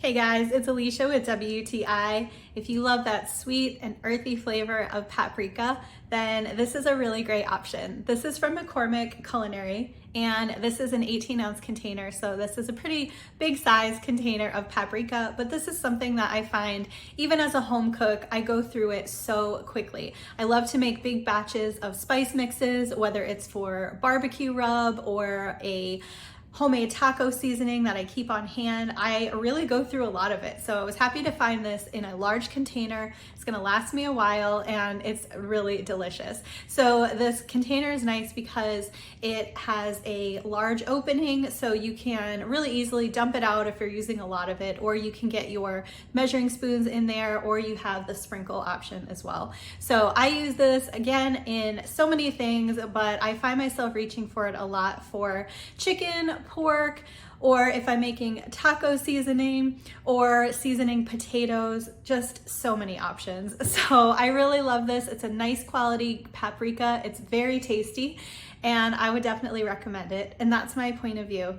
Hey guys, it's Alicia with WTI. If you love that sweet and earthy flavor of paprika, then this is a really great option. This is from McCormick Culinary, and this is an 18-ounce container, so this is a pretty big size container of paprika, but this is something that I find, even as a home cook, I go through it so quickly. I love to make big batches of spice mixes, whether it's for barbecue rub or a homemade taco seasoning that I keep on hand. I really go through a lot of it. So I was happy to find this in a large container. It's gonna last me a while and it's really delicious. So this container is nice because it has a large opening, so you can really easily dump it out if you're using a lot of it, or you can get your measuring spoons in there, or you have the sprinkle option as well. So I use this again in so many things, but I find myself reaching for it a lot for chicken, pork, or if I'm making taco seasoning or seasoning potatoes, just so many options. So I really love this. It's a nice quality paprika. It's very tasty and I would definitely recommend it. And that's my point of view.